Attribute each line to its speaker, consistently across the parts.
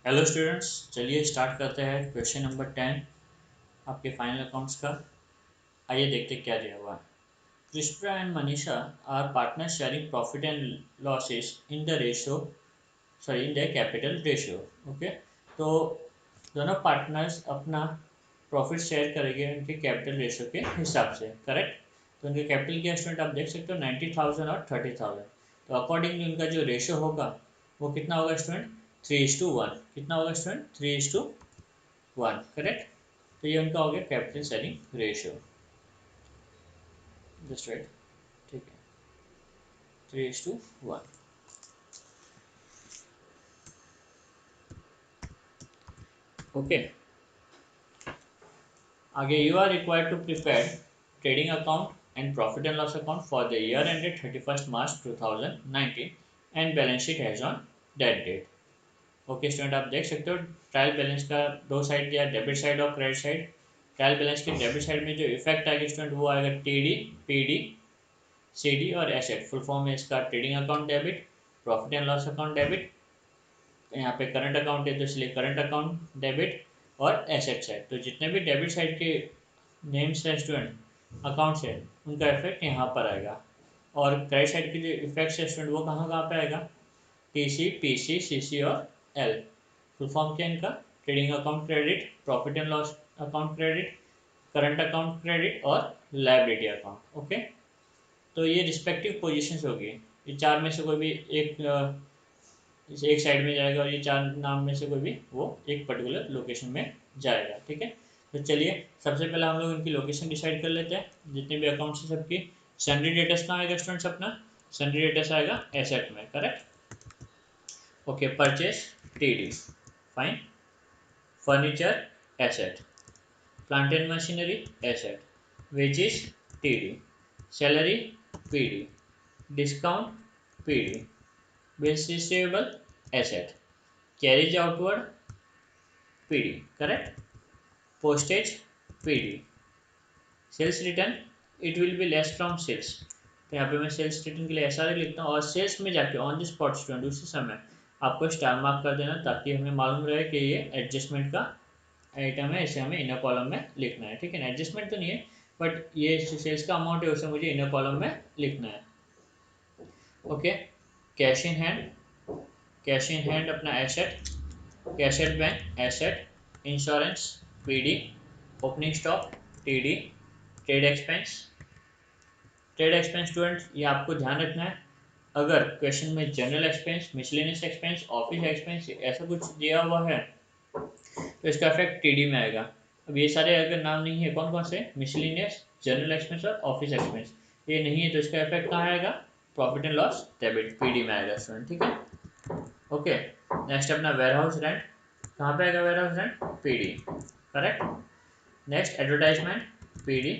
Speaker 1: Hello students, चलिए start करते हैं क्वेश्चन नंबर 10 आपके फाइनल अकाउंट्स का। आइए देखते क्या दिया हुआ है। Krishna and Manisha are partner sharing profit and losses in the ratio, sorry in the capital ratio. Okay, तो दोनों पार्टनर्स अपना प्रॉफिट शेयर करेंगे उनके कैपिटल रेशियो के हिसाब से। करेक्ट। तो उनके कैपिटल के स्टूडेंट आप देख सकते हो 90,000 और 30,000। तो अकॉर्डिंगली उनका जो रेशियो होगा वो कितना होगा स्टूडेंट? 3:1। कितना होगा स्टूडेंट? 3:1। करेक्ट। तो ये उनका हो गया capital sharing ratio. Just right. ठीक है, 3:1। ओके, आगे you are required to prepare trading account and profit and loss account for the year ended 31st March 2019 and balance sheet has on that date. Okay student, आप देख सकते हो trial balance का दो side दिया, debit side और credit side. Trial balance के debit side में जो इफेक्ट आएगा स्टूडेंट वो आएगा टीडी, पीडी, सीडी और एसेट। फुल फॉर्म है इसका trading account debit, profit and loss account debit. यहाँ पे करंट अकाउंट है तो इसलिए करंट अकाउंट डेबिट और एसेट साइड। तो जितने भी डेबिट साइड के नेम्स है स्टूडेंट, अकाउंट्स है, उनका इफेक्ट यहाँ पर आएगा। और क्रेडिट साइड के जो इफेक्ट्स है स्टूडेंट वो कहाँ कहाँ पे आएगा? टीसी, पीसी, सीसी और एल। फुल फॉर्म क्या है इनका? Trading account credit, profit and loss account credit, current account credit और लायबिलिटी अकाउंट। ओके, तो ये रिस्पेक्टिव पोजीशंस होगी। ये चार में से कोई भी एक साइड में जाएगा और ये चार नाम में से कोई भी वो एक पर्टिकुलर लोकेशन में जाएगा। ठीक है, तो चलिए सबसे पहले हम लोग इनकी लोकेशन डिसाइड कर लेते हैं। जितने भी अकाउंट्स हैं सबकी सन्ड्री डेटर्स कहाँ आएगा स्टूडेंट्स? अपना सन्ड्री डेटर्स आएगा एसेट में। Correct. Okay, purchase TD, fine. Furniture asset, plant and machinery asset, wages TD, salary PD, discount PD, bills receivable asset, carriage outward PD. Correct. Postage PD, sales return it will be less from sales. तो यहाँ पे मैं sales return के लिए ऐसा लिखता हूँ और सेल्स में जाके ऑन द स्पॉट स्टूडेंट उसी समय आपको स्टार मार्क कर देना ताकि हमें मालूम रहे कि ये एडजस्टमेंट का आइटम है, इसे हमें इनर कॉलम में लिखना है। ठीक है ना, एडजस्टमेंट तो नहीं है बट ये सेल्स का अमाउंट है उसे मुझे इनर कॉलम में लिखना है। Okay, cash in hand, cash in hand अपना asset, cash at bank asset, insurance PD, opening stock TD, trade expense. Trade expense student ये आपको ध्यान रखना है, अगर क्वेश्चन में general expense, miscellaneous expense, office expense ऐसा कुछ दिया हुआ है तो इसका इफेक्ट टीडी में आएगा। अब ये सारे अगर नाम नहीं है, कौन कौन से? मिसलेनियस, जनरल एक्सपेंस और ऑफिस एक्सपेंस, ये नहीं है तो इसका इफेक्ट कहाँ आएगा? Profit and loss debit PD में आएगा स्टूडेंट। ठीक है। ओके, नेक्स्ट अपना वेयर हाउस रेंट, कहाँ पे आएगा warehouse rent? PD. Correct. Next advertisement PD,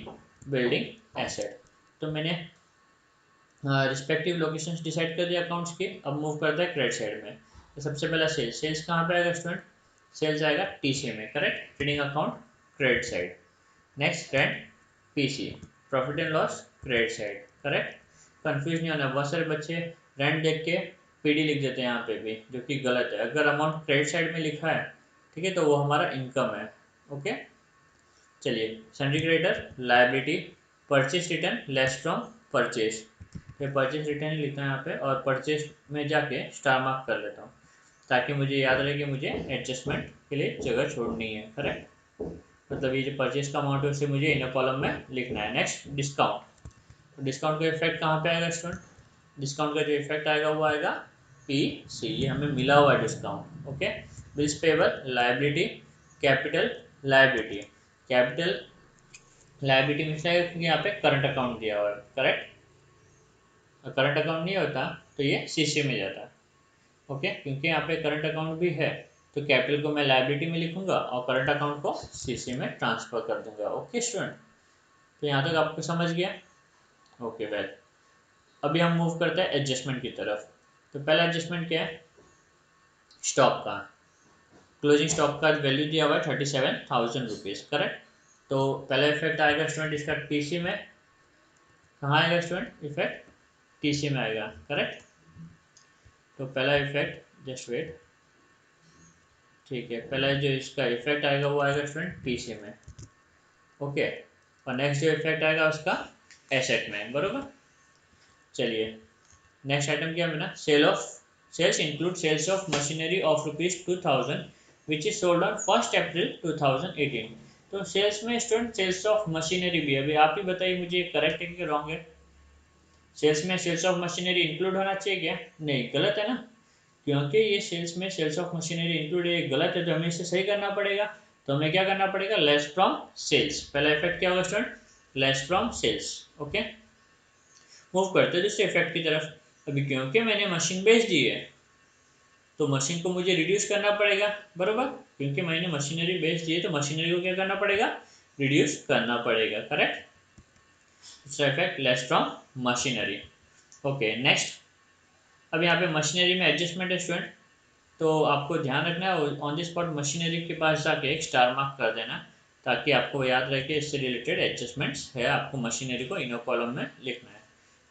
Speaker 1: building asset. तो मैंने रिस्पेक्टिव लोकेशंस डिसाइड कर दिया अकाउंट्स की। अब मूव करते हैं क्रेडिट साइड में। तो सबसे पहला सेल्स, सेल्स कहाँ पे आएगा स्टूडेंट? सेल्स आएगा टीसी में। Correct, trading account credit side. Next rent PC, profit and loss credit side. Correct. Confuse नहीं होना, बहुत सारे बच्चे रेंट देख के पीडी लिख देते हैं यहाँ पे भी, जो कि गलत है। अगर अमाउंट क्रेडिट साइड में लिखा है, ठीक है, तो वो हमारा इनकम है। ओके, चलिए sundry creditor liability, purchase return less from purchase. ये परचेस रिटर्न ही लिखना है यहाँ पे और परचेस में जाके स्टार मार्क कर लेता हूँ ताकि मुझे याद रहे कि मुझे एडजस्टमेंट के लिए जगह छोड़नी है। करेक्ट, मतलब ये जो परचेस का अमाउंट है उसे मुझे इनर कॉलम में लिखना है। नेक्स्ट डिस्काउंट, तो डिस्काउंट का इफेक्ट कहाँ पे आएगा स्टूडेंट? डिस्काउंट का जो इफेक्ट आएगा वो आएगा पी सी, ये हमें मिला हुआ है discount. Okay, bills payable liability, capital liability, capital liability में से यहाँ पे करंट अकाउंट दिया हुआ है। करेक्ट, करंट अकाउंट नहीं होता तो ये सीसी में जाता। ओके, क्योंकि यहाँ पे करंट अकाउंट भी है तो कैपिटल को मैं लायबिलिटी में लिखूंगा और करंट अकाउंट को सीसी में ट्रांसफर कर दूंगा। ओके स्टूडेंट, तो यहाँ तक आपको समझ गया? ओके वेल, अभी हम मूव करते हैं एडजस्टमेंट की तरफ। तो पहला एडजस्टमेंट क्या है? स्टॉक का क्लोजिंग स्टॉक का वैल्यू दिया हुआ है 37,000 रुपीज़। करेक्ट, तो पहला इफेक्ट आएगा स्टूडेंट इसका टीसी में। कहाँ आएगा स्टूडेंट इफेक्ट? टीसी में आएगा। करेक्ट, तो पहला इफेक्ट, जस्ट वेट, ठीक है, पहला जो इसका इफेक्ट आएगा वो आएगा स्टूडेंट पीसी में, ओके, और नेक्स्ट जो इफेक्ट आएगा उसका एसेट में, बरोबर। चलिए नेक्स्ट आइटम क्या बना, sales include sales of machinery of ₹2000 which is sold on 1 April 2018। तो सेल्स में स्टूडेंट सेल्स ऑफ मशीनरी भी है, अभी आप ही बताइए मुझे करेक्ट है कि रॉन्ग है। सेल्स में सेल्स ऑफ मशीनरी इंक्लूड होना चाहिए क्या, नहीं, गलत है ना, क्योंकि ये सेल्स में सेल्स ऑफ मशीनरी इंक्लूड है, गलत है, तो हमें इसे सही करना पड़ेगा। तो हमें क्या करना पड़ेगा, लेस फ्रॉम सेल्स, पहला इफेक्ट क्या होगा student, less from sales, okay. Move करते हैं दूसरे इफेक्ट की तरफ। अभी क्योंकि मैंने मशीन बेच दी है तो मशीन को मुझे रिड्यूस करना पड़ेगा, बरोबर, क्योंकि मैंने मशीनरी बेच दी है तो मशीनरी को क्या करना पड़ेगा, रिड्यूस करना पड़ेगा, करेक्ट। दूसरा effect less from machinery, okay. Next, अब यहाँ पे मशीनरी में एडजस्टमेंट है स्टूडेंट, तो आपको ध्यान रखना है ऑन द स्पॉट मशीनरी के पास जाके एक स्टार मार्क कर देना, ताकि आपको याद रहे कि इससे रिलेटेड एडजस्टमेंट्स है, आपको मशीनरी को इनो कॉलम में लिखना है,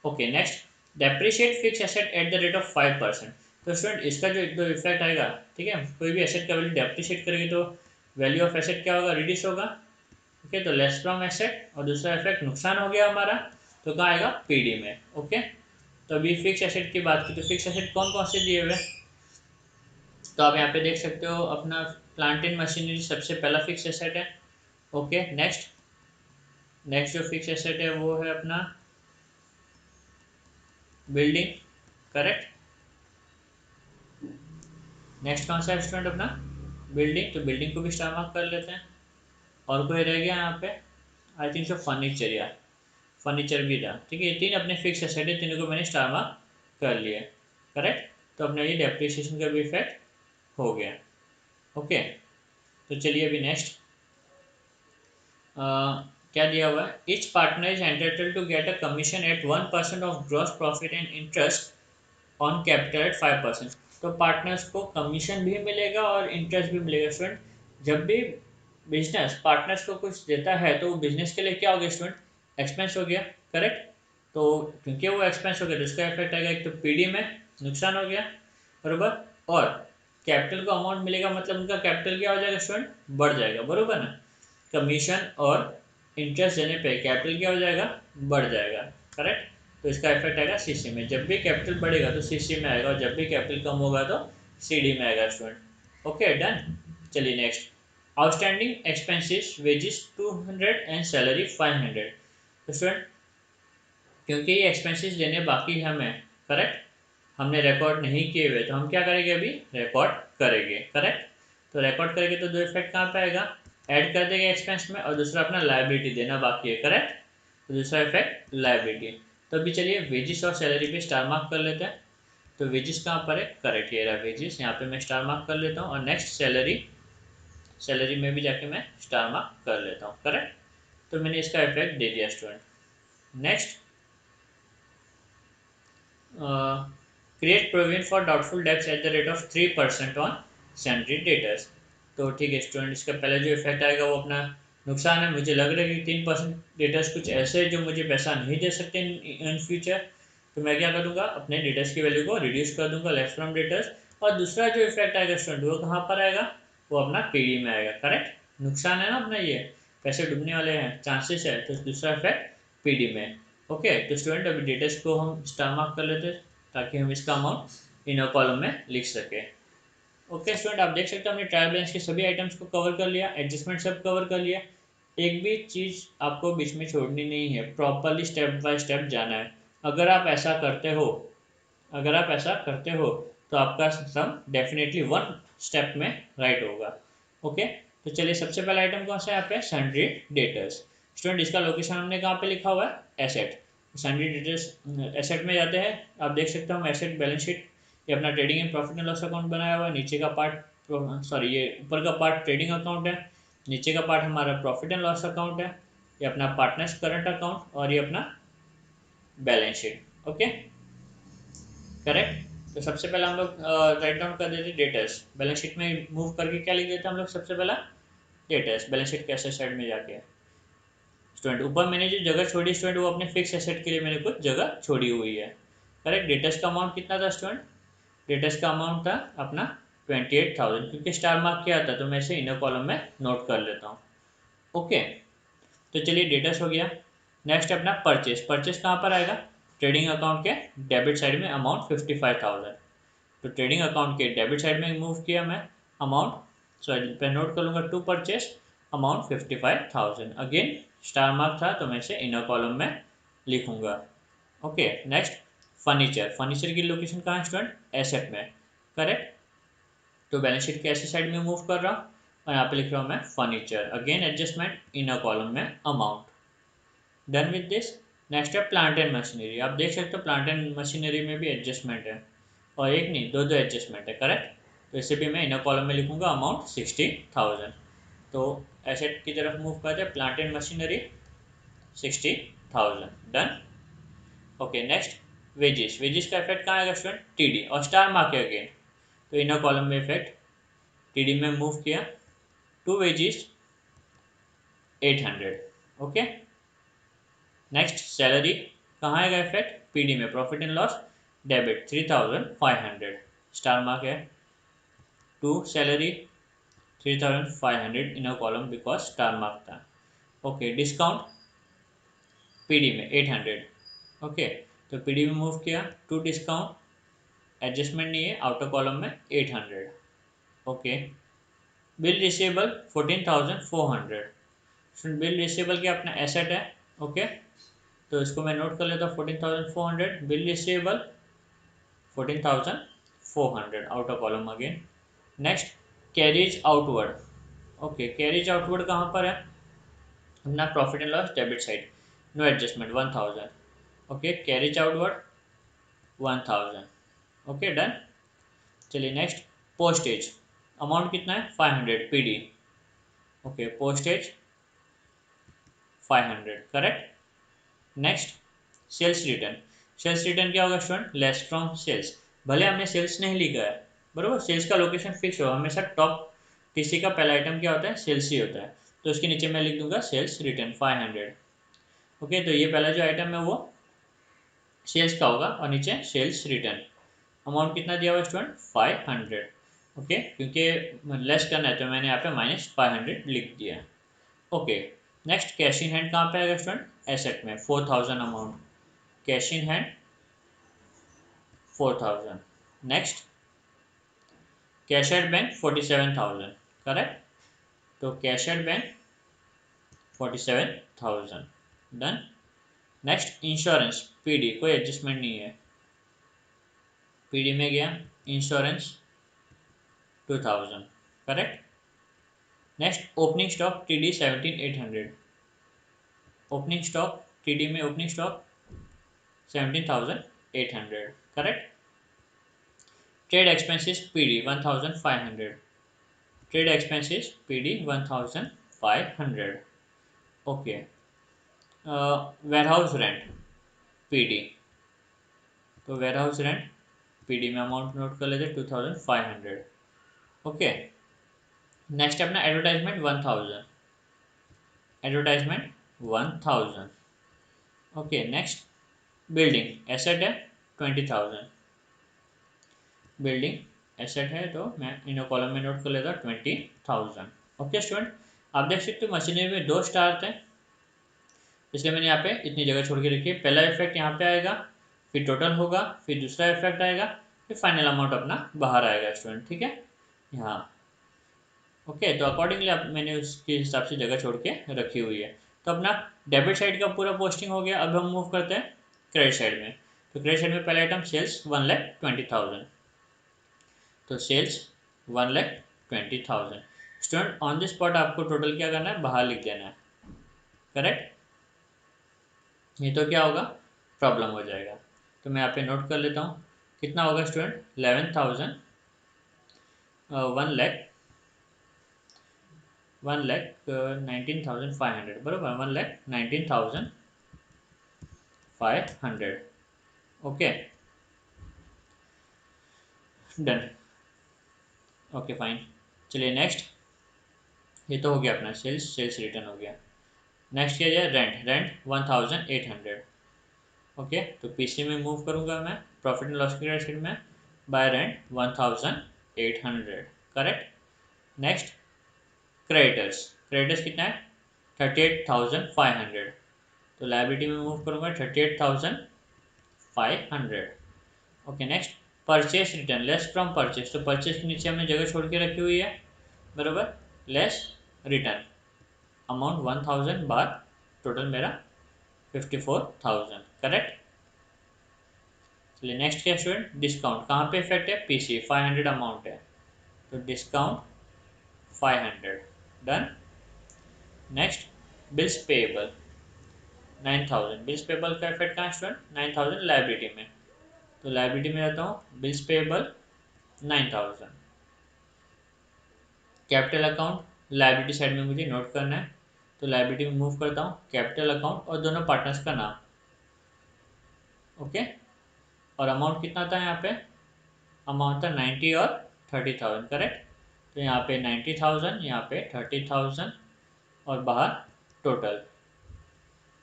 Speaker 1: okay. Next, depreciate fix asset eight the rate of 5%। तो स्टूडेंट इसका जो इफेक्ट आएगा, ठीक है, कोई भी एसेट का वैल्यू डेप्रिशिएट करेगी तो वैल्यू ऑफ एसेट क्या होगा, रिड्यूस होगा, ओके। तो लेस फ्रॉम एसेट, और दूसरा इफेक्ट नुकसान हो गया हमारा, तो कहाँ आएगा, पीडी में, ओके। तो अभी फिक्स एसेट की बात की, तो फिक्स एसेट कौन कौन से दिए हुए, तो आप यहाँ पे देख सकते हो अपना प्लांट एंड मशीनरी सबसे पहला फिक्स एसेट है, ओके। नेक्स्ट जो फिक्स एसेट है वो है अपना बिल्डिंग, करेक्ट। नेक्स्ट कौन सा है स्टूडेंट, अपना बिल्डिंग, तो बिल्डिंग को भी स्टार मार्क कर लेते हैं। और कोई रह गया यहाँ पे, आई थिंक सो फर्नीचर, या फर्नीचर भी था, ठीक है। ये तीन अपने फिक्स एसेट है, तीनों को मैंने स्टार मार्क कर लिया, करेक्ट। तो अपना ये डेप्रिसिएशन का भी इफेक्ट हो गया, ओके। तो चलिए अभी नेक्स्ट क्या दिया हुआ है, each partner is entitled to get a commission at 1% of gross profit and interest on capital at 5%। तो पार्टनर्स को कमीशन भी मिलेगा और इंटरेस्ट भी मिलेगा स्टूडेंट। जब भी बिजनेस पार्टनर्स को कुछ देता है तो वो बिजनेस के लिए क्या हो गया स्टूडेंट, एक्सपेंस हो गया, करेक्ट। तो क्योंकि वो एक्सपेंस हो गया तो इसका इफेक्ट आएगा, एक तो पीडी में नुकसान हो गया, बरोबर, और कैपिटल को अमाउंट मिलेगा, मतलब उनका कैपिटल क्या हो जाएगा स्टूडेंट, बढ़ जाएगा, बरोबर ना। कमीशन और इंटरेस्ट देने पे कैपिटल क्या हो जाएगा, बढ़ जाएगा, करेक्ट। तो इसका इफेक्ट आएगा सीसी में, जब भी कैपिटल बढ़ेगा तो सीसी में आएगा, और जब भी कैपिटल कम होगा तो सीडी में आएगा स्टूडेंट, ओके, डन। चलिए next, outstanding expenses wages 200 and salary 500। तो स्टूडेंट क्योंकि ये एक्सपेंसेस देने बाकी है हमें, करेक्ट, हमने रिकॉर्ड नहीं किए हुए, तो हम क्या करेंगे, अभी रिकॉर्ड करेंगे, करेक्ट। तो रिकॉर्ड करेंगे तो दो इफेक्ट कहाँ पे आएगा, ऐड कर देंगे एक्सपेंस में, और दूसरा अपना लायबिलिटी देना बाकी है, करेक्ट। तो दूसरा इफेक्ट लायबिलिटी। तो अभी चलिए वेजिस और सैलरी पे स्टार मार्क कर लेते हैं। तो वेजिस कहाँ पर है, करेक्ट, ये रहा वेजिस, यहाँ पे मैं स्टार मार्क कर लेता हूँ, और नेक्स्ट सैलरी में भी जाके मैं स्टार मार्क कर लेता हूँ, करेक्ट। तो मैंने इसका इफेक्ट दे दिया student. Next, create provision for doubtful debts at the rate of 3% on sundry debtors. तो ठीक है स्टूडेंट, इसका पहले जो इफेक्ट आएगा वो अपना नुकसान है, मुझे लग रहा है कि 3% डेटर्स कुछ ऐसे जो मुझे पैसा नहीं दे सकते इन फ्यूचर, तो मैं क्या करूँगा, अपने डेटर्स की वैल्यू को रिड्यूस कर दूंगा, लेस फ्रॉम डेटर्स। और दूसरा जो इफेक्ट आएगा स्टूडेंट वो कहाँ पर आएगा, वो अपना पीडी में आएगा, करेक्ट। नुकसान है ना अपना, ये पैसे डूबने वाले हैं, चांसेस है, तो दूसरा इफेक्ट पीडी में, ओके। तो स्टूडेंट अभी डेटर्स को हम स्टार मार्क कर लेते हैं ताकि हम इसका अमाउंट इनर कॉलम में लिख सके, ओके। स्टूडेंट आप देख सकते हो हमने ट्रायल बैलेंस के सभी आइटम्स को कवर कर लिया, एडजस्टमेंट सब कवर कर लिया, एक भी चीज़ आपको बीच में छोड़नी नहीं है, प्रॉपरली स्टेप बाय स्टेप जाना है। अगर आप ऐसा करते हो तो आपका सम डेफिनेटली वन स्टेप में राइट होगा, ओके। तो चलिए सबसे पहला आइटम कौन सा है यहाँ पे, सैंड्री डेटर्स। स्टूडेंट इसका लोकेशन हमने कहाँ पे लिखा हुआ है, एसेट। सैंड्री डेटर्स एसेट में जाते हैं, आप देख सकते हो हम एसेट बैलेंस शीट, ये अपना trading and profit and loss account बनाया हुआ है, नीचे का पार्ट ये ऊपर का पार्ट ट्रेडिंग अकाउंट है, नीचे का पार्ट हमारा प्रॉफिट एंड लॉस अकाउंट है, ये अपना पार्टनर्स करंट अकाउंट, और ये अपना बैलेंस शीट, ओके, करेक्ट। तो सबसे पहले हम लोग राइट डाउन कर देते डेटर्स, बैलेंस शीट में मूव करके क्या लिख देते हैं हम लोग, सबसे पहला डेटर्स, बैलेंस शीट के एसेट साइड में जाके। स्टूडेंट ऊपर मैंने जो जगह छोड़ी स्टूडेंट वो अपने फिक्स एसेट के लिए मैंने कुछ जगह छोड़ी हुई है, करेक्ट। डेटर्स का अमाउंट कितना था स्टूडेंट, डेटर्स का अमाउंट था अपना 28,000, क्योंकि स्टार मार्क किया था तो मैं इसे इनर कॉलम में नोट कर लेता हूँ। ओके, तो चलिए डेटस हो गया। नेक्स्ट अपना परचेस। परचेस कहाँ पर आएगा? ट्रेडिंग अकाउंट के डेबिट साइड में अमाउंट 55,000। तो ट्रेडिंग अकाउंट के डेबिट साइड में मूव किया मैं अमाउंट, सॉरी पे नोट कर लूँगा to purchase amount 55,000। Again star mark था तो मैं इसे इनर कॉलम में लिखूंगा। Okay, next furniture. फर्नीचर की लोकेशन कहाँ है स्टूडेंट? एसेट में, करेक्ट। तो बैलेंस शीट के ऐसे साइड में मूव कर रहा हूँ और यहाँ पे लिख रहा हूँ मैं furniture. Again adjustment inner column में amount. Done with this. Next है प्लांट एंड मशीनरी। आप देख सकते हो प्लांट एंड मशीनरी में भी एडजस्टमेंट है, और एक नहीं दो एडजस्टमेंट है, करेक्ट। तो इसे भी मैं इनर कॉलम में लिखूंगा अमाउंट 60,000। तो एसेट की तरफ मूव करते हैं, plant and machinery 60,000। Done. Okay, next wages. Wages का इफेक्ट कहाँ आएगा स्टूडेंट? टीडी और स्टार मार्क है अगेन, तो इनर कॉलम में इफेक्ट टीडी में मूव किया to wages 800। Okay, next salary कहाँ आएगा इफेक्ट? पीडी में, profit and loss debit 3,500। Star mark है to salary 3,500 inner column because star mark था। ओके, डिस्काउंट पीडी में 800। ओके, तो पीडी में मूव किया टू डिस्काउंट, एडजस्टमेंट नहीं है, आउटर कॉलम में 800। Okay, bill receivable 14,400। Bill receivable क्या अपना एसेट है। ओके, तो इसको मैं नोट कर लेता हूँ 14,400। Bill receivable 14,400 outer column again. Next carriage outward. Okay, carriage outward कहाँ पर है? अपना profit and loss debit side, no adjustment 1,000। Okay, carriage outward 1,000। Okay, done. चलिए नेक्स्ट पोस्टेज। अमाउंट कितना है? 500 PD. Okay, postage 500, correct. Next sales return. Sales return क्या होगा student? Less from sales. भले हमने सेल्स नहीं लिखा है, बरोबर, सेल्स का लोकेशन फिक्स हो, हमेशा टॉप टीसी का पहला आइटम क्या होता है? सेल्स ही होता है, तो उसके नीचे मैं लिख दूंगा सेल्स रिटर्न 500। ओके, तो ये पहला जो आइटम है वो सेल्स का होगा और नीचे सेल्स रिटर्न। अमाउंट कितना दिया हुआ स्टूडेंट? 500। ओके, क्योंकि लेस करना है तो मैंने यहाँ पे -500 लिख दिया। Okay, next cash in hand कहाँ पे आएगा स्टूडेंट? एसेट में 4,000 amount, cash in hand 4,000। Next cash at bank 47,000, correct. तो cash at bank 47,000। Done. Next insurance PD, कोई एडजस्टमेंट नहीं है, पीडी में गया insurance 2,000, correct. Next opening stock TD 17,800। Opening stock TD में opening stock 17,800, correct. Trade expenses PD 1,500। Trade expenses PD 1,500। Okay, warehouse rent PD, तो warehouse rent PD में amount note कर लेते 2,500। ओके, नेक्स्ट अपना advertisement 1,000। Advertisement 1,000। Okay, next building asset है 20,000। Building asset है तो मैं इन कॉलम में नोट कर लेता 20,000। ओके स्टूडेंट, आप देख सकते हो मशीनरी में 2 स्टार थे, इसलिए मैंने यहाँ पे इतनी जगह छोड़ के रखी है। पहला इफेक्ट यहाँ पे आएगा, फिर टोटल होगा, फिर दूसरा इफेक्ट आएगा, फिर फाइनल अमाउंट अपना बाहर आएगा स्टूडेंट, ठीक है यहाँ। ओके, तो अकॉर्डिंगली अब मैंने उसके हिसाब से जगह छोड़ के रखी हुई है। तो अपना डेबिट साइड का पूरा पोस्टिंग हो गया। अब हम मूव करते हैं क्रेडिट साइड में। तो क्रेडिट साइड में पहला आइटम सेल्स 1,20,000, तो sales 1,20,000। Student on the spot आपको टोटल क्या करना है? बाहर लिख देना है, करेक्ट। नहीं तो क्या होगा? प्रॉब्लम हो जाएगा। तो मैं यहाँ पे नोट कर लेता हूँ कितना होगा स्टूडेंट? 11,000, 1,19,500, बरोबर, 1,19,500। Okay, done. Okay fine. चलिए नेक्स्ट, ये तो हो गया अपना सेल्स रिटर्न हो गया। नेक्स्ट क्या जाए? रेंट। रेंट 1,800। ओके, तो पीसी में मूव करूंगा मैं प्रॉफिट एंड लॉस की शीट में, bye rent 1,800। 800, correct. Next creditors, creditors कितना है 38,500, तो लाइबिलिटी में मूव करूँगा 38,500। Okay next purchase return less from purchase, तो परचेस के नीचे हमने जगह छोड़ के रखी हुई है बराबर, लेस रिटर्न अमाउंट 1000 बाद टोटल मेरा 54,000, करेक्ट। चलिए नेक्स्ट क्या स्टूडेंट, डिस्काउंट कहाँ पे इफेक्ट है, पीसी 500 अमाउंट है, तो discount 500, done. Next bills payable 9000, bills payable का इफेक्ट कहाँ स्टूडेंट 9000 लाइबिलिटी में, तो लाइबिलिटी में जाता हूँ bills payable 9000। Capital account liability side में मुझे नोट करना है, तो लाइबिलिटी में मूव करता हूँ कैपिटल अकाउंट और दोनों पार्टनर्स का नाम, ओके। और अमाउंट कितना था यहाँ पे, अमाउंट था 90 और 30,000, करेक्ट। तो यहाँ पे 90,000, यहाँ पे 30,000 और बाहर total,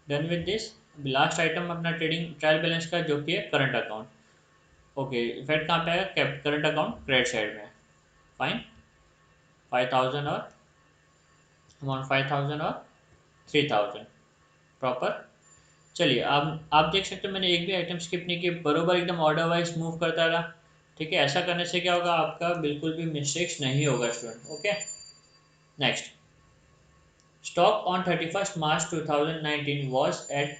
Speaker 1: done with this. Last item अपना ट्रेडिंग ट्रायल बैलेंस का जो कि है करंट अकाउंट, ओके इफेक्ट कहाँ पे आएगा, करंट अकाउंट क्रेडिट साइड में, फाइन 5,000 और अमाउंट 5,000 और 3,000 प्रॉपर। चलिए आप देख सकते हो मैंने एक भी आइटम स्किप नहीं की, बरोबर एकदम ऑर्डर वाइज मूव करता रहा, ठीक है। ऐसा करने से क्या होगा, आपका बिल्कुल भी मिस्टेक्स नहीं होगा student, okay. Next stock on 31 March 2019 was at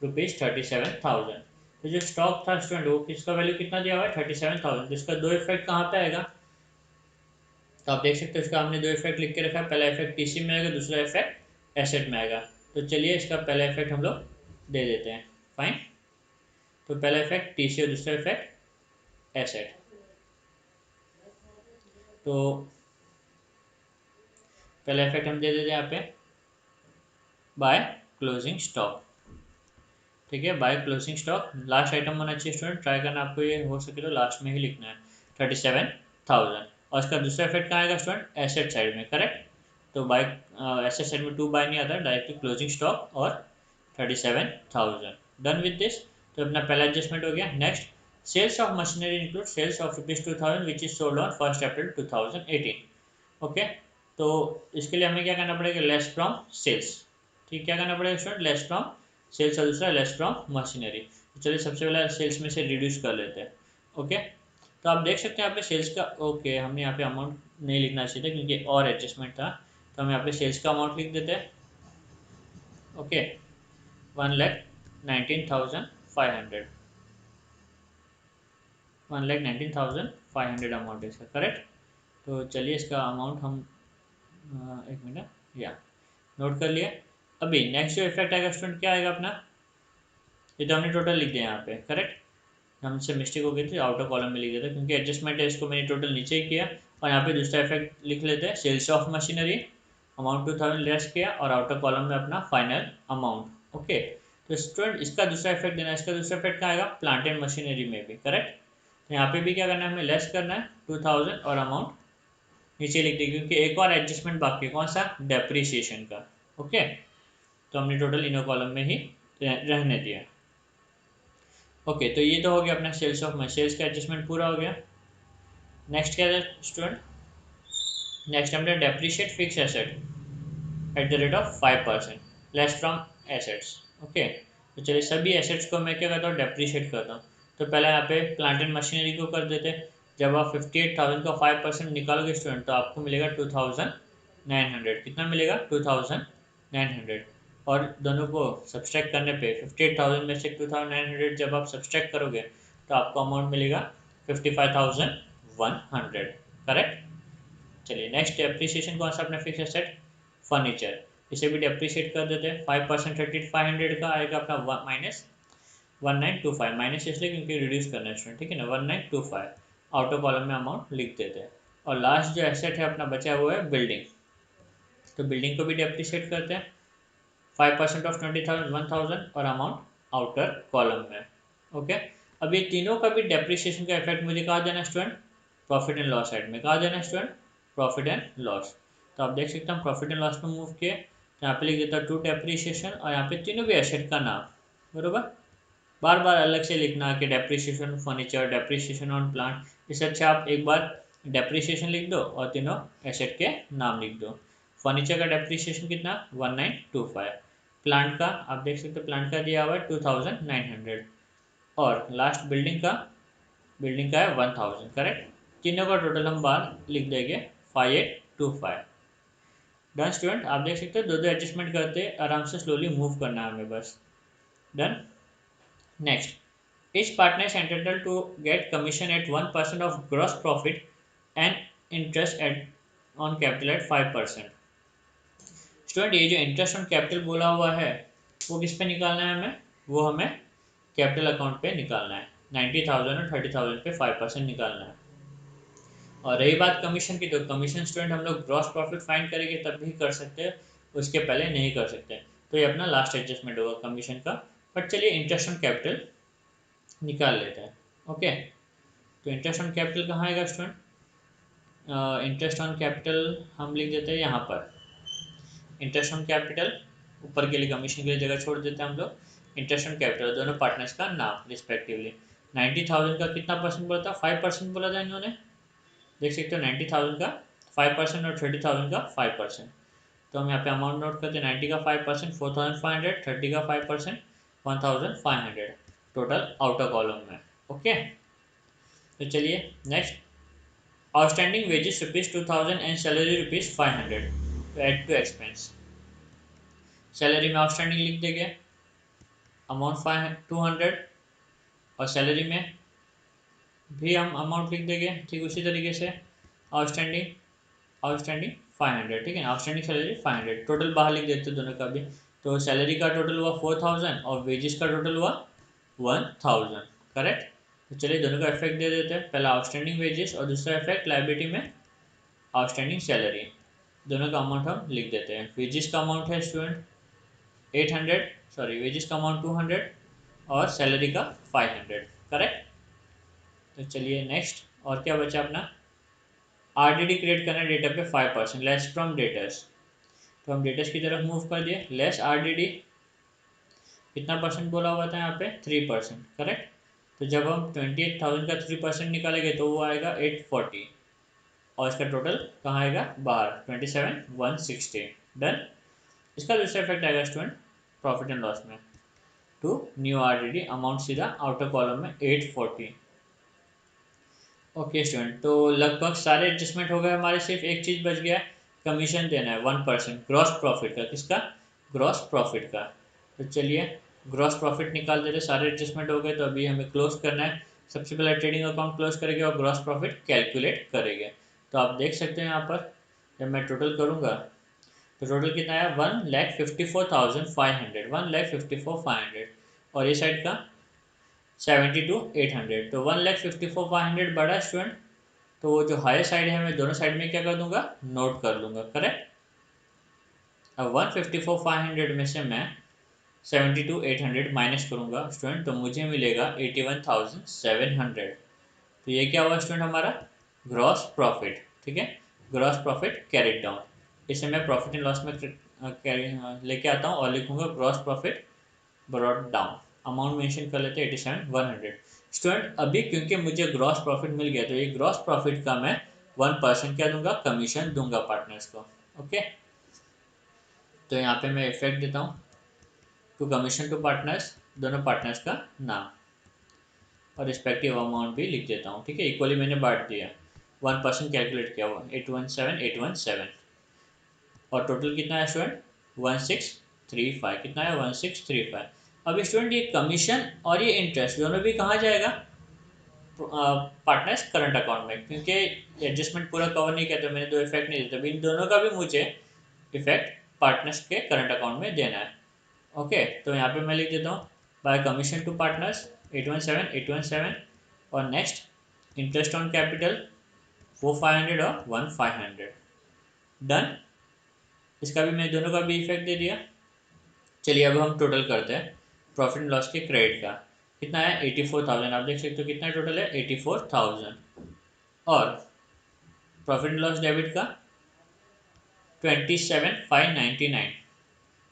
Speaker 1: ₹37,000, तो जो स्टॉक था स्टूडेंट वो किसका वैल्यू कितना दिया हुआ है 37,000, जिसका दो इफेक्ट कहाँ पे आएगा, तो आप देख सकते हो इसका हमने दो इफेक्ट लिख के रखा है, पहला इफेक्ट टीसी में आएगा, दूसरा इफेक्ट एसेट में आएगा। तो चलिए इसका पहला इफेक्ट हम लोग दे देते हैं, फाइन। तो पहला इफेक्ट टीसी और दूसरा इफेक्ट एसेट, तो पहला इफेक्ट हम दे देते हैं यहाँ पे बाय क्लोजिंग स्टॉक, ठीक है। By closing stock last item होना चाहिए स्टूडेंट, ट्राई करना आपको ये हो सके तो लास्ट में ही लिखना है 37,000। और इसका दूसरा इफेक्ट कहाँ आएगा स्टूडेंट, एसेट साइड में, करेक्ट। तो बाय एसेट साइड में 2 बाय नहीं आता, डायरेक्टली क्लोजिंग स्टॉक और 37,000, डन विद दिस। तो अपना पहला एडजस्टमेंट हो गया। Next sales of machinery include sales of ₹2,000 which is sold on 1 April 2018, okay. तो इसके लिए हमें क्या करना पड़ेगा, लेस फ्रॉम सेल्स, ठीक, क्या करना पड़ेगा स्टूडेंट, लेस फ्रॉम सेल्स और दूसरा लेस फ्रॉम मशीनरी। तो चलिए सबसे पहले सेल्स में से रिड्यूस कर लेते हैं, ओके। तो आप देख सकते हैं यहाँ पे सेल्स का, ओके हमने यहाँ पे अमाउंट नहीं लिखना चाहिए था क्योंकि और एडजस्टमेंट था, तो हम यहाँ पे सेल्स का अमाउंट लिख देते हैं, ओके 1,19,500, 1,19,500 अमाउंट है इसका, करेक्ट। तो चलिए इसका अमाउंट हम एक मिनट या नोट कर लिया। अभी नेक्स्ट जो इफेक्ट आएगा स्टूडेंट क्या आएगा अपना, ये तो हमने टोटल लिख दिया यहाँ पे, करेक्ट। हमसे मिस्टेक हो गई थी, आउटर कॉलम में लिख दिया था क्योंकि एडजस्टमेंट है, इसको मैंने टोटल नीचे ही किया। और यहाँ पे दूसरा इफेक्ट लिख लेते हैं, sales of machinery amount 2,000 less किया और आउटर कॉलम में अपना फाइनल अमाउंट, ओके। तो स्टूडेंट इसका दूसरा इफेक्ट देना है, इसका दूसरा इफेक्ट क्या आएगा, प्लांट एंड मशीनरी में भी, करेक्ट। तो यहाँ पे भी क्या करना है, हमें लेस करना है 2,000 और अमाउंट नीचे लिख दी, क्योंकि एक और एडजस्टमेंट बाकी है, कौन सा, डेप्रीसिएशन का, ओके। तो हमने टोटल इनो कॉलम में ही रहने दिया, ओके। तो ये तो हो गया अपना सेल्स ऑफ सेल्स का एडजस्टमेंट पूरा हो गया। नेक्स्ट क्या है स्टूडेंट, नेक्स्ट हमने depreciate fix asset eight the rate of 5% less from assets, okay. तो चलिए सभी एसेट्स को मैं क्या करता हूँ, डेप्रीशिएट करता हूँ। तो पहले यहाँ पे प्लांट एंड मशीनरी को कर देते हैं, जब आप 58,000 का 5% निकालोगे स्टूडेंट तो आपको मिलेगा 2,900, कितना मिलेगा 2,900। और दोनों को सब्सट्रैक्ट करने पे 58,000 में से 2,900 जब आप सब्सट्रैक्ट करोगे तो आपको अमाउंट मिलेगा 55,100, करेक्ट। चलिए नेक्स्ट डेप्रीशिएशन कौन सा अपना फिक्स एसेट, फर्नीचर, इसे भी डेप्रीशिएट कर देते हैं। 5% 3500 का आएगा अपना माइनस 1925, माइनस इसलिए क्योंकि रिड्यूस करना है स्टूडेंट, ठीक है ना, 1925 आउटर कॉलम में अमाउंट लिख देते हैं। और लास्ट जो एसेट है अपना बचा हुआ है बिल्डिंग, तो बिल्डिंग को भी डेप्रीशिएट करते हैं 5% ऑफ 20,000 1,000 और अमाउंट आउटर कॉलम में, ओके। अब ये तीनों का भी डेप्रीशिएशन का इफेक्ट मुझे कहाँ देना है student, profit and loss side में, कहाँ देना है स्टूडेंट, प्रॉफिट एंड लॉस। तो आप देख सकते हैं प्रॉफिट एंड लॉस में मूव किए, तो यहाँ पे लिख देता टू डेप्रीशिएशन और यहाँ पे तीनों भी एसेट का नाम, बरोबर। बार बार अलग से लिखना कि depreciation furniture, depreciation on plant, इससे अच्छा आप एक बार डेप्रिसिएशन लिख दो और तीनों एसेट के नाम लिख दो। फर्नीचर का डेप्रिसिएशन कितना 1925। प्लांट का आप देख सकते हो, प्लांट का दिया हुआ है 2900 और लास्ट बिल्डिंग का है 1000। करेक्ट। तीनों का टोटल हम बाहर लिख देंगे 5825। Done student. आप देख सकते हो दो दो एडजस्टमेंट करते आराम से स्लोली मूव करना है हमें बस। Done. Next, each partner is entitled to get commission at 1% of gross profit and interest on capital at 5%। Student ये जो इंटरेस्ट ऑन कैपिटल बोला हुआ है वो किस पे निकालना है हमें, वो हमें कैपिटल अकाउंट पे निकालना है। 90,000 और 30,000 पे 5% निकालना है। और रही बात कमीशन की, तो कमीशन स्टूडेंट हम लोग ग्रॉस प्रॉफिट फाइंड करेंगे तब भी कर सकते हैं, उसके पहले नहीं कर सकते। तो ये अपना लास्ट एडजस्टमेंट होगा कमीशन का। बट चलिए इंटरेस्ट ऑन कैपिटल निकाल लेते हैं। ओके, तो इंटरेस्ट ऑन कैपिटल कहाँ आएगा स्टूडेंट? इंटरेस्ट ऑन कैपिटल हम लिख देते हैं यहाँ पर। इंटरेस्ट ऑन कैपिटल ऊपर के लिए कमीशन के लिए जगह छोड़ देते हैं हम लोग। इंटरेस्ट ऑन कैपिटल दोनों पार्टनर्स का नाम रिस्पेक्टिवली। 90,000 का कितना परसेंट बोला था? 5% बोला था इन्होंने। देख सकते हो 90,000 का 5% और 30,000 का 5%। तो हम यहाँ पे अमाउंट नोट करते हैं। 90 का 5% 4,500, 30 का 5% 1,500 टोटल आउटर कॉलम में। ओके, तो चलिए next, outstanding wages ₹2,000 and salary ₹500 to add to expense. Salary में आउटस्टैंडिंग लिख देंगे अमाउंट 200 और सैलरी में भी हम अमाउंट लिख देंगे ठीक उसी तरीके से। आउटस्टैंडिंग 500, ठीक है। आउटस्टैंडिंग सैलरी 500 टोटल बाहर लिख देते दोनों का भी। तो सैलरी का टोटल हुआ 4,000 और वेजेस का टोटल हुआ 1,000। करेक्ट। तो चलिए दोनों का इफेक्ट दे देते हैं। पहला आउटस्टैंडिंग वेजेस और दूसरा इफेक्ट लायबिलिटी में आउटस्टैंडिंग सैलरी। दोनों का अमाउंट हम लिख देते हैं। वेजेस का अमाउंट है स्टूडेंट 800, सॉरी वेजेस का अमाउंट 200 और सैलरी का 500। करेक्ट। तो चलिए नेक्स्ट, और क्या बचा अपना? आरडीडी क्रिएट करना है डेटा पे 5%, लेस फ्रॉम डेटर्स। तो हम डेटर्स की तरफ मूव कर दिए। लेस आरडीडी कितना परसेंट बोला हुआ था यहाँ पे? 3%। करेक्ट। तो जब हम 28,000 का 3% निकालेंगे तो वो आएगा 840 और इसका टोटल कहाँ आएगा? बाहर 27,160। डन। इसका दूसरा इफेक्ट आएगा स्टूडेंट प्रॉफिट एंड लॉस में टू न्यू आरडीडी अमाउंट सीधा आउटर कॉलम में 840। ओके स्टूडेंट, तो लगभग सारे एडजस्टमेंट हो गए हमारे। सिर्फ एक चीज़ बच गया, कमीशन देना है 1% ग्रॉस प्रॉफिट का। किसका? ग्रॉस प्रॉफिट का। तो चलिए ग्रॉस प्रॉफिट निकाल देते। सारे एडजस्टमेंट हो गए तो अभी हमें क्लोज करना है। सबसे पहले ट्रेडिंग अकाउंट क्लोज करेंगे और ग्रॉस प्रॉफिट कैलकुलेट करेंगे। तो आप देख सकते हैं यहाँ पर जब मैं टोटल करूँगा तो टोटल कितना है? 1,54,500, 1,54,500 और ये साइड का 72,800। तो 1,54,500 बड़ा स्टूडेंट, तो वो जो हायर साइड है मैं दोनों साइड में क्या कर दूंगा? नोट कर लूँगा। करेक्ट। अब 1,54,500 में से मैं 72,800 माइनस करूँगा स्टूडेंट, तो मुझे मिलेगा 81,700। तो ये क्या हुआ स्टूडेंट? हमारा ग्रॉस प्रॉफिट। ठीक है, ग्रॉस प्रॉफिट कैरिड डाउन। इसे मैं प्रॉफिट एंड लॉस में लेके आता हूँ और लिखूंगा gross profit brought down. Amount mention कर लेते हैं 87,100। स्टूडेंट अभी क्योंकि मुझे ग्रॉस प्रॉफिट मिल गया तो ये ग्रॉस प्रॉफिट का मैं 1% क्या दूंगा? कमीशन दूंगा पार्टनर्स को। ओके, तो यहाँ पे मैं इफेक्ट देता हूँ टू कमीशन टू पार्टनर्स, दोनों पार्टनर्स का नाम और रिस्पेक्टिव अमाउंट भी लिख देता हूँ। ठीक है, इक्वली मैंने बांट दिया। 1% कैलकुलेट किया हुआ 817,817 और टोटल कितना है स्टूडेंट? 1635। कितना है? 1635। अब स्टूडेंट ये कमीशन और ये इंटरेस्ट दोनों भी कहाँ जाएगा? पार्टनर्स करंट अकाउंट में, क्योंकि एडजस्टमेंट पूरा कवर नहीं किया तो मैंने दो इफेक्ट नहीं दिया। इन दोनों का भी मुझे इफेक्ट पार्टनर्स के करंट अकाउंट में देना है। ओके, तो यहाँ पे मैं लिख देता हूँ बाय कमीशन टू पार्टनर्स 817,817 और नेक्स्ट इंटरेस्ट ऑन कैपिटल 4,500 और 1,500। डन। इसका भी मैं दोनों का भी इफेक्ट दे दिया। चलिए अब हम टोटल करते हैं प्रॉफिट एंड लॉस के क्रेडिट का। कितना है? 84,000। आप देख सकते हो कितना टोटल है? 84,000। और प्रॉफिट एंड लॉस डेबिट का 27,599।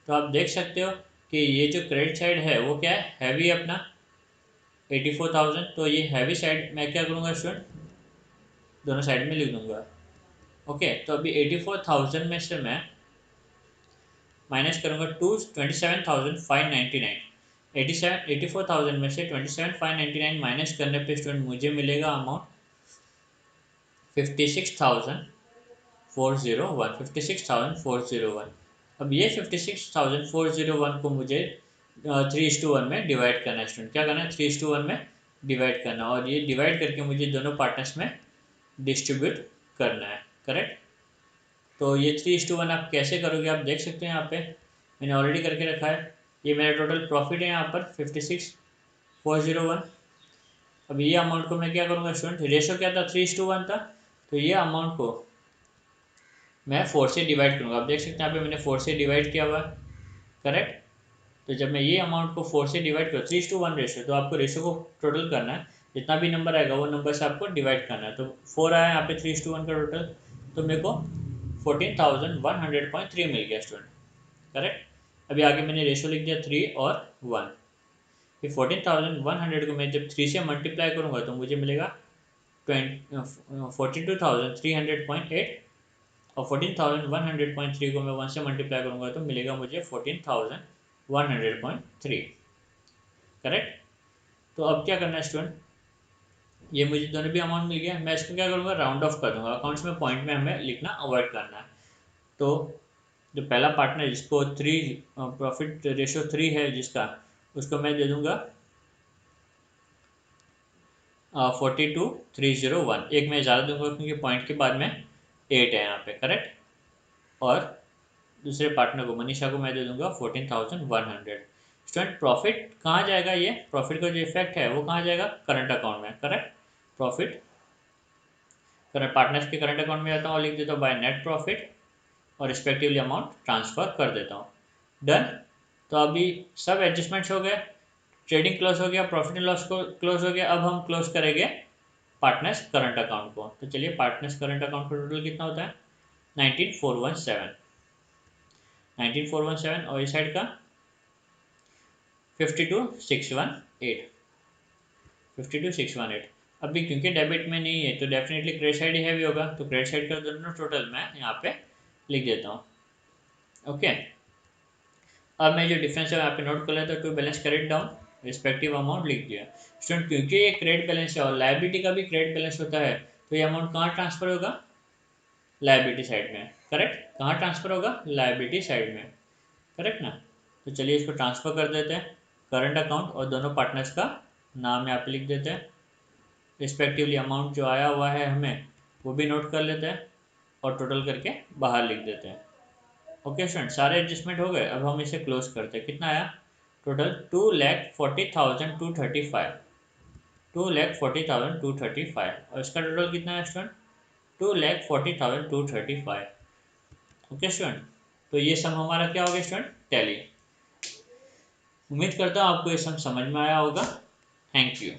Speaker 1: तो आप देख सकते हो कि ये जो क्रेडिट साइड है वो क्या है? हैवी अपना 84,000। तो ये हैवी साइड मैं क्या करूँगा स्टूडेंट? दोनों साइड में लिख दूंगा। ओके, तो अभी 84,000 में से मैं माइनस करूंगा 27,599। 84,000 में से 27,599 माइनस करने पे स्टूडेंट मुझे मिलेगा अमाउंट 56,401। 56,401। अब ये 56,401 को मुझे 3:1 में डिवाइड करना है स्टूडेंट। क्या करना है? 3:1 में डिवाइड करना, और ये डिवाइड करके मुझे दोनों पार्टनर्स में डिस्ट्रीब्यूट करना है। करेक्ट। तो ये 3:1 आप कैसे करोगे आप देख सकते हैं यहाँ पे मैंने ऑलरेडी करके रखा है। ये मेरा टोटल प्रॉफिट है यहाँ पर 56,401। अब ये अमाउंट को मैं क्या करूँगा स्टूडेंट, रेशो क्या था? 3:1 था, तो ये अमाउंट को मैं 4 से डिवाइड करूँगा। आप देख सकते हैं यहाँ पे मैंने 4 से डिवाइड किया हुआ है। करेक्ट। तो जब मैं ये अमाउंट को 4 से डिवाइड करूँ, 3:1 रेशो, तो आपको रेशो को टोटल करना है, जितना भी नंबर आएगा वो नंबर से आपको डिवाइड करना है। तो 4 आया यहाँ पे 3:1 का टोटल, तो मेरे को 14,100.3 मिल गया स्टूडेंट। करेक्ट। अभी आगे मैंने रेशो लिख दिया 3 और 1। फिर 14,100 को मैं जब 3 से मल्टीप्लाई करूँगा तो मुझे मिलेगा 42,300.8, और 14,100.3 को मैं 1 से मल्टीप्लाई करूँगा तो मिलेगा मुझे 14,100.3। करेक्ट। तो अब क्या करना है स्टूडेंट, ये मुझे दोनों भी अमाउंट मिल गया। मैं इसको क्या करूँगा, राउंड ऑफ कर दूंगा। अकाउंट्स में पॉइंट में हमें लिखना अवॉइड करना है। तो जो पहला पार्टनर जिसको 3 प्रॉफिट रेशो 3 है जिसका, उसको मैं दे दूंगा 42,301। एक मैं ज़्यादा दूंगा क्योंकि पॉइंट के बाद में 8 है यहाँ पे। करेक्ट। और दूसरे पार्टनर को मनीषा को मैं दे दूंगा 14,100। स्टूडेंट प्रॉफिट कहाँ जाएगा? ये प्रॉफिट का जो इफेक्ट है वो कहाँ जाएगा? करंट अकाउंट में। करेक्ट। प्रॉफिट करंट पार्टनर्स के करंट अकाउंट में जाता हूँ और लिख देता हूँ बाय नेट प्रॉफिट, और रिस्पेक्टिवली अमाउंट ट्रांसफर कर देता हूँ। डन। तो अभी सब एडजस्टमेंट्स हो गए, ट्रेडिंग क्लोज हो गया, प्रॉफिट एंड लॉस को क्लोज हो गया। अब हम क्लोज करेंगे पार्टनर्स करंट अकाउंट को। तो चलिए, पार्टनर्स करंट अकाउंट का टोटल कितना होता है? 19,417 और इस साइड का 52,618। अभी क्योंकि डेबिट में नहीं है तो डेफिनेटली क्रेडिट साइड ही हैवी होगा, तो क्रेडिट साइड का दोनों टोटल मैं यहाँ पे लिख देता हूँ। ओके। अब मैं जो डिफरेंस है यहाँ पे नोट कर लेता हूँ। To balance credit down, respective amount लिख दिया। स्टूडेंट क्योंकि ये क्रेडिट बैलेंस है और लायबिलिटी का भी क्रेडिट बैलेंस होता है, तो ये अमाउंट कहाँ ट्रांसफर होगा? लायबिलिटी साइड में। करेक्ट। कहाँ ट्रांसफर होगा? लायबिलिटी साइड में। करेक्ट ना। तो चलिए इसको ट्रांसफर कर देते हैं करंट अकाउंट, और दोनों पार्टनर्स का नाम यहाँ पे लिख देते हैं। रिस्पेक्टिवली अमाउंट जो आया हुआ है हमें वो भी नोट कर लेते हैं, और टोटल करके बाहर लिख देते हैं। ओके स्टूडेंट, सारे एडजस्टमेंट हो गए। अब हम इसे क्लोज करते हैं। कितना आया टोटल? 2,40,235। 2,40,235। और इसका टोटल कितना है स्टूडेंट? 2,40,235। ओके स्टूडेंट, तो ये सम हमारा क्या हो गया स्टूडेंट? टैली। उम्मीद करता हूँ आपको ये सम समझ में आया होगा। Thank you.